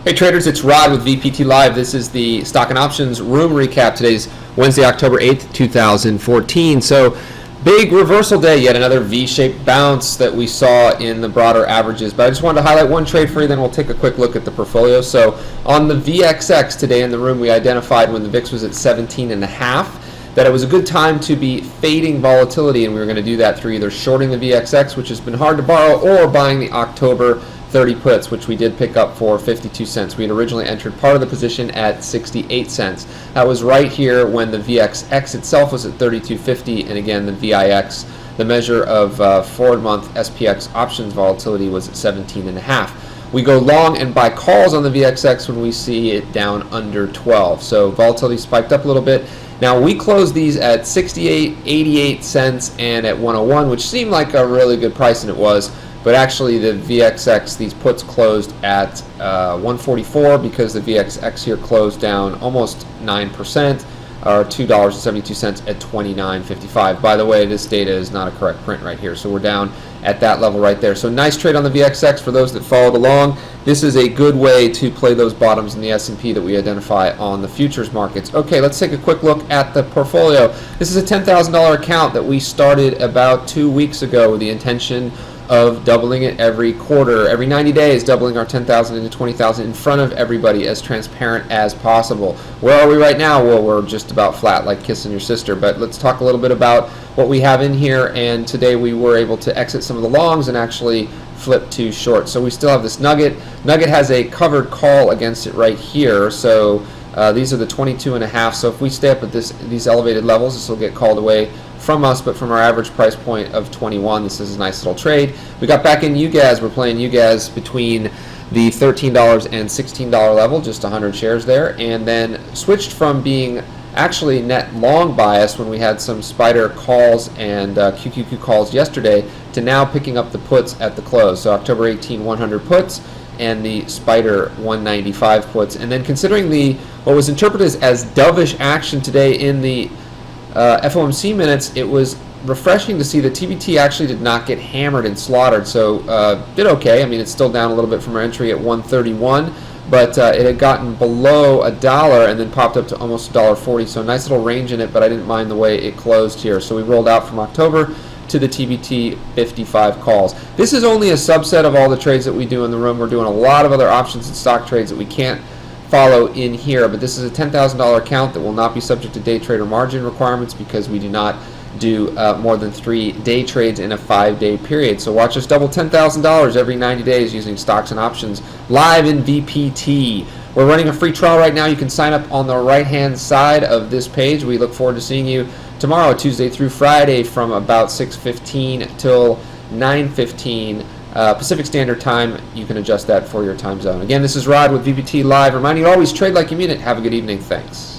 Hey traders, it's Rod with VPT Live. This is the stock and options room recap. Today's Wednesday, October 8th, 2014. So big reversal day, yet another V-shaped bounce that we saw in the broader averages. But I just wanted to highlight one trade for you, then we'll take a quick look at the portfolio. So on the VXX today in the room, we identified when the VIX was at 17.5 that it was a good time to be fading volatility, and we were going to do that through either shorting the VXX, which has been hard to borrow, or buying the October 30 puts, which we did pick up for 52 cents. We had originally entered part of the position at 68 cents. That was right here when the VXX itself was at 32.50, and again the VIX, the measure of forward month SPX options volatility, was at 17.5. We go long and buy calls on the VXX when we see it down under 12. So volatility spiked up a little bit. Now we closed these at 68, 88 cents, and at 101, which seemed like a really good price, and it was. But actually the VXX, these puts closed at 144 because the VXX here closed down almost 9%, or $2.72 at 29.55. By the way, this data is not a correct print right here, so we're down at that level right there. So nice trade on the VXX for those that followed along. This is a good way to play those bottoms in the S&P that we identify on the futures markets. Okay, let's take a quick look at the portfolio. This is a $10,000 account that we started about 2 weeks ago with the intention of doubling it every quarter, every 90 days, doubling our 10,000 into 20,000 in front of everybody, as transparent as possible. Where are we right now? Well, we're just about flat, like kissing your sister. But let's talk a little bit about what we have in here. And today we were able to exit some of the longs and actually flip to short. So we still have this Nugget. Nugget has a covered call against it right here. So these are the 22.5. So if we stay up at these elevated levels, this will get called away from us, but from our average price point of 21, this is a nice little trade. We got back in UGAZ. We're playing UGAZ between the $13 and $16 level, just 100 shares there, and then switched from being actually net long bias when we had some spider calls and QQQ calls yesterday to now picking up the puts at the close. So October 18, 100 puts, and the spider 195 puts. And then considering what was interpreted as dovish action today in the FOMC minutes, it was refreshing to see that TBT actually did not get hammered and slaughtered. So did okay. I mean, it's still down a little bit from our entry at 131, but it had gotten below $1 and then popped up to almost $1.40. So nice little range in it, but I didn't mind the way it closed here. So we rolled out from October to the TBT 55 calls. This is only a subset of all the trades that we do in the room. We're doing a lot of other options and stock trades that we can't follow in here, but this is a $10,000 account that will not be subject to day trade or margin requirements because we do not do more than 3 day trades in a 5-day period. So watch us double $10,000 every 90 days using stocks and options live in VPT. We're running a free trial right now. You can sign up on the right hand side of this page. We look forward to seeing you tomorrow, Tuesday through Friday, from about 6:15 till 9:15 Pacific Standard Time. You can adjust that for your time zone. Again, this is Rod with VPT Live, reminding you to always trade like you mean it. Have a good evening. Thanks.